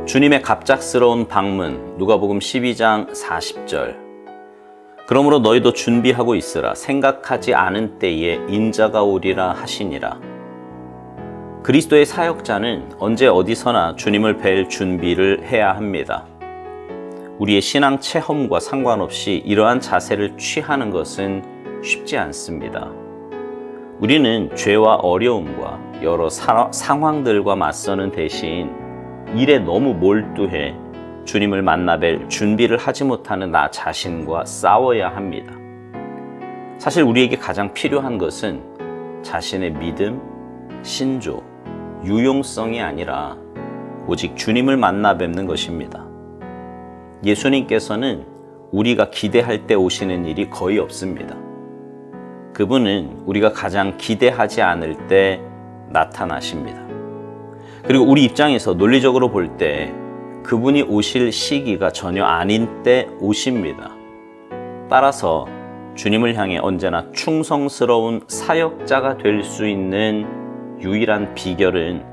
주님의 갑작스러운 방문, 누가복음 12장 40절. 그러므로 너희도 준비하고 있으라. 생각하지 않은 때에 인자가 오리라 하시니라. 그리스도의 사역자는 언제 어디서나 주님을 뵐 준비를 해야 합니다. 우리의 신앙 체험과 상관없이 이러한 자세를 취하는 것은 쉽지 않습니다. 우리는 죄와 어려움과 여러 상황들과 맞서는 대신 일에 너무 몰두해 주님을 만나뵐 준비를 하지 못하는 나 자신과 싸워야 합니다. 사실 우리에게 가장 필요한 것은 자신의 믿음, 신조, 유용성이 아니라 오직 주님을 만나 뵙는 것입니다. 예수님께서는 우리가 기대할 때 오시는 일이 거의 없습니다. 그분은 우리가 가장 기대하지 않을 때 나타나십니다. 그리고 우리 입장에서 논리적으로 볼 때 그분이 오실 시기가 전혀 아닌 때 오십니다. 따라서 주님을 향해 언제나 충성스러운 사역자가 될 수 있는 유일한 비결은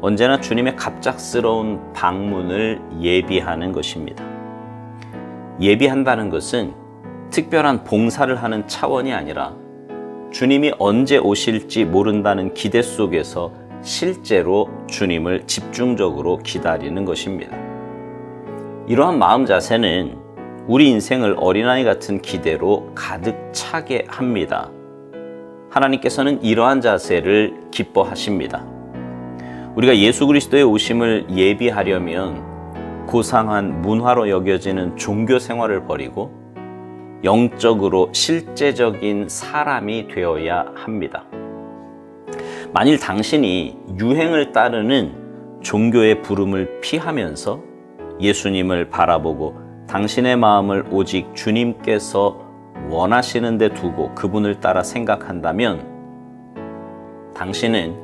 언제나 주님의 갑작스러운 방문을 예비하는 것입니다. 예비한다는 것은 특별한 봉사를 하는 차원이 아니라 주님이 언제 오실지 모른다는 기대 속에서 실제로 주님을 집중적으로 기다리는 것입니다. 이러한 마음 자세는 우리 인생을 어린아이 같은 기대로 가득 차게 합니다. 하나님께서는 이러한 자세를 기뻐하십니다. 우리가 예수 그리스도의 오심을 예비하려면 고상한 문화로 여겨지는 종교 생활을 버리고 영적으로 실제적인 사람이 되어야 합니다. 만일 당신이 유행을 따르는 종교의 부름을 피하면서 예수님을 바라보고 당신의 마음을 오직 주님께서 원하시는 데 두고 그분을 따라 생각한다면 당신은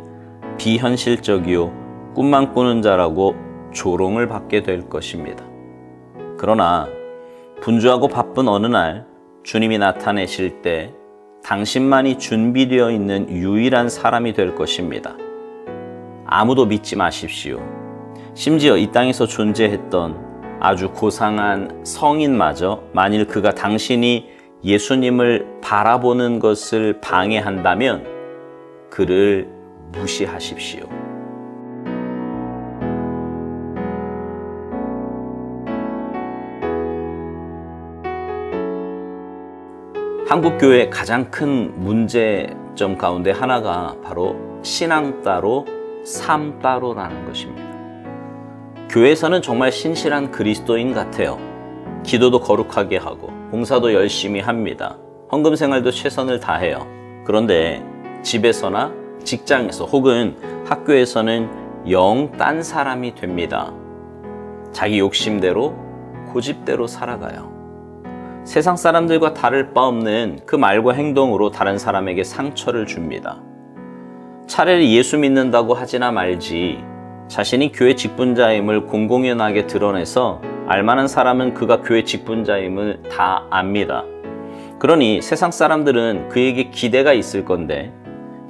비현실적이요 꿈만 꾸는 자라고 조롱을 받게 될 것입니다. 그러나 분주하고 바쁜 어느 날 주님이 나타내실 때 당신만이 준비되어 있는 유일한 사람이 될 것입니다. 아무도 믿지 마십시오. 심지어 이 땅에서 존재했던 아주 고상한 성인마저 만일 그가 당신이 예수님을 바라보는 것을 방해한다면 그를 무시하십시오. 한국교회의 가장 큰 문제점 가운데 하나가 바로 신앙 따로 삶 따로라는 것입니다. 교회에서는 정말 신실한 그리스도인 같아요. 기도도 거룩하게 하고 봉사도 열심히 합니다. 헌금 생활도 최선을 다해요. 그런데 집에서나 직장에서 혹은 학교에서는 영 딴 사람이 됩니다. 자기 욕심대로 고집대로 살아가요. 세상 사람들과 다를 바 없는 그 말과 행동으로 다른 사람에게 상처를 줍니다. 차라리 예수 믿는다고 하지나 말지 자신이 교회 직분자임을 공공연하게 드러내서 알만한 사람은 그가 교회 직분자임을 다 압니다. 그러니 세상 사람들은 그에게 기대가 있을 건데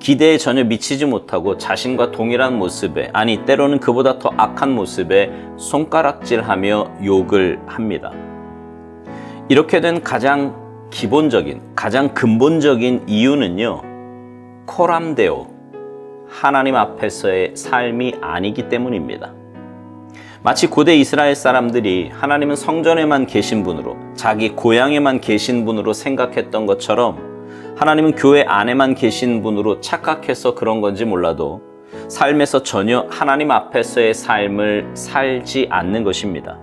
기대에 전혀 미치지 못하고 자신과 동일한 모습에, 아니 때로는 그보다 더 악한 모습에 손가락질하며 욕을 합니다. 이렇게 된 가장 기본적인, 가장 근본적인 이유는요, 코람데오, 하나님 앞에서의 삶이 아니기 때문입니다. 마치 고대 이스라엘 사람들이 하나님은 성전에만 계신 분으로, 자기 고향에만 계신 분으로 생각했던 것처럼 하나님은 교회 안에만 계신 분으로 착각해서 그런 건지 몰라도 삶에서 전혀 하나님 앞에서의 삶을 살지 않는 것입니다.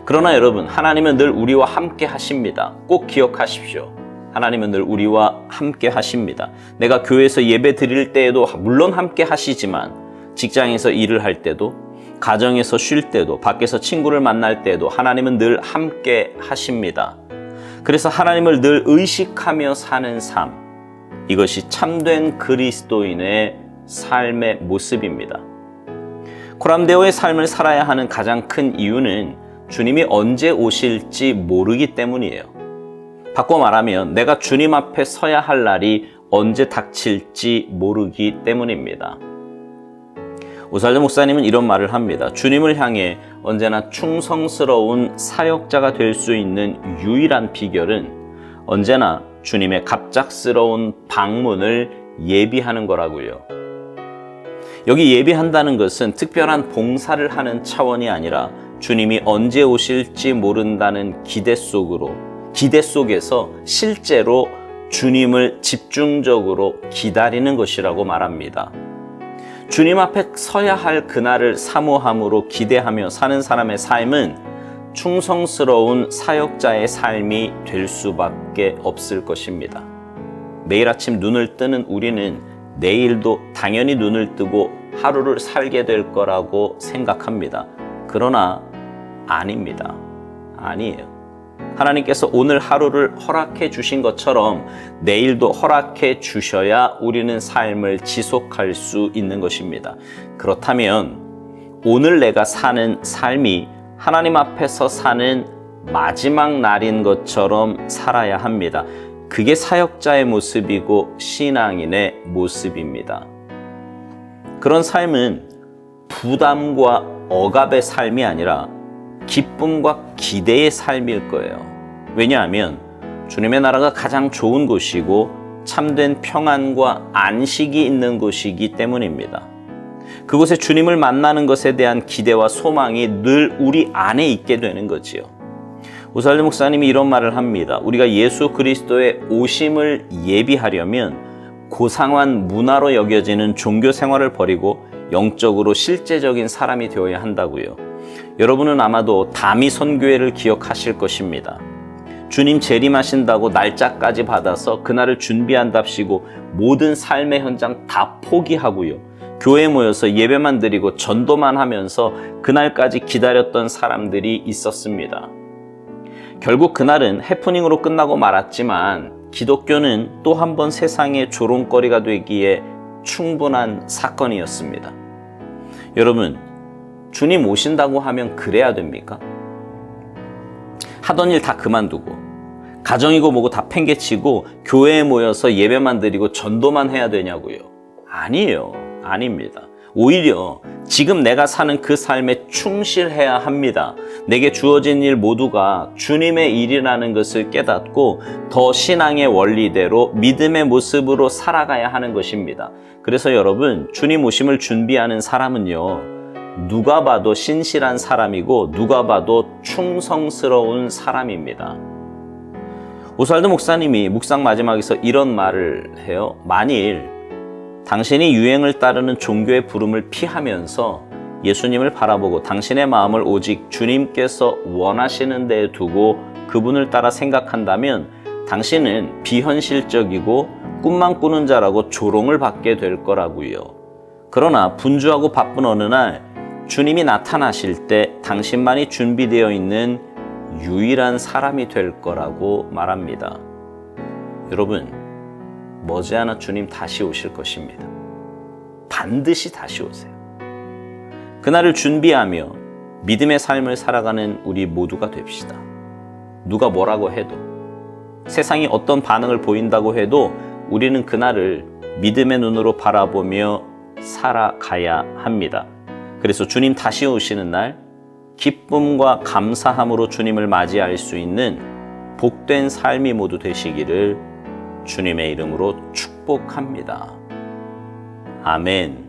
그러나 여러분, 하나님은 늘 우리와 함께 하십니다. 꼭 기억하십시오. 하나님은 늘 우리와 함께 하십니다. 내가 교회에서 예배 드릴 때에도 물론 함께 하시지만 직장에서 일을 할 때도, 가정에서 쉴 때도, 밖에서 친구를 만날 때도 하나님은 늘 함께 하십니다. 그래서 하나님을 늘 의식하며 사는 삶, 이것이 참된 그리스도인의 삶의 모습입니다. 코람데오의 삶을 살아야 하는 가장 큰 이유는 주님이 언제 오실지 모르기 때문이에요. 바꿔 말하면 내가 주님 앞에 서야 할 날이 언제 닥칠지 모르기 때문입니다. 오살르 목사님은 이런 말을 합니다. 주님을 향해 언제나 충성스러운 사역자가 될 수 있는 유일한 비결은 언제나 주님의 갑작스러운 방문을 예비하는 거라고요. 여기 예비한다는 것은 특별한 봉사를 하는 차원이 아니라 주님이 언제 오실지 모른다는 기대 속에서 실제로 주님을 집중적으로 기다리는 것이라고 말합니다. 주님 앞에 서야 할 그날을 사모함으로 기대하며 사는 사람의 삶은 충성스러운 사역자의 삶이 될 수밖에 없을 것입니다. 매일 아침 눈을 뜨는 우리는 내일도 당연히 눈을 뜨고 하루를 살게 될 거라고 생각합니다. 그러나 아닙니다. 아니에요. 하나님께서 오늘 하루를 허락해 주신 것처럼 내일도 허락해 주셔야 우리는 삶을 지속할 수 있는 것입니다. 그렇다면 오늘 내가 사는 삶이 하나님 앞에서 사는 마지막 날인 것처럼 살아야 합니다. 그게 사역자의 모습이고 신앙인의 모습입니다. 그런 삶은 부담과 억압의 삶이 아니라 기쁨과 기대의 삶일 거예요. 왜냐하면 주님의 나라가 가장 좋은 곳이고 참된 평안과 안식이 있는 곳이기 때문입니다. 그곳에 주님을 만나는 것에 대한 기대와 소망이 늘 우리 안에 있게 되는 거지요. 오살르 목사님이 이런 말을 합니다. 우리가 예수 그리스도의 오심을 예비하려면 고상한 문화로 여겨지는 종교 생활을 버리고 영적으로 실제적인 사람이 되어야 한다고요. 여러분은 아마도 다미 선교회를 기억하실 것입니다. 주님 재림하신다고 날짜까지 받아서 그날을 준비한답시고 모든 삶의 현장 다 포기하고요. 교회에 모여서 예배만 드리고 전도만 하면서 그날까지 기다렸던 사람들이 있었습니다. 결국 그날은 해프닝으로 끝나고 말았지만 기독교는 또 한 번 세상의 조롱거리가 되기에 충분한 사건이었습니다. 여러분, 주님 오신다고 하면 그래야 됩니까? 하던 일 다 그만두고 가정이고 뭐고 다 팽개치고 교회에 모여서 예배만 드리고 전도만 해야 되냐고요? 아니에요. 아닙니다. 오히려 지금 내가 사는 그 삶에 충실해야 합니다. 내게 주어진 일 모두가 주님의 일이라는 것을 깨닫고 더 신앙의 원리대로 믿음의 모습으로 살아가야 하는 것입니다. 그래서 여러분, 주님 오심을 준비하는 사람은요, 누가 봐도 신실한 사람이고 누가 봐도 충성스러운 사람입니다. 오살르 목사님이 묵상 마지막에서 이런 말을 해요. 만일 당신이 유행을 따르는 종교의 부름을 피하면서 예수님을 바라보고 당신의 마음을 오직 주님께서 원하시는 데에 두고 그분을 따라 생각한다면 당신은 비현실적이고 꿈만 꾸는 자라고 조롱을 받게 될 거라고요. 그러나 분주하고 바쁜 어느 날 주님이 나타나실 때 당신만이 준비되어 있는 유일한 사람이 될 거라고 말합니다. 여러분, 머지않아 주님 다시 오실 것입니다. 반드시 다시 오세요. 그날을 준비하며 믿음의 삶을 살아가는 우리 모두가 됩시다. 누가 뭐라고 해도, 세상이 어떤 반응을 보인다고 해도 우리는 그날을 믿음의 눈으로 바라보며 살아가야 합니다. 그래서 주님 다시 오시는 날 기쁨과 감사함으로 주님을 맞이할 수 있는 복된 삶이 모두 되시기를 주님의 이름으로 축복합니다. 아멘.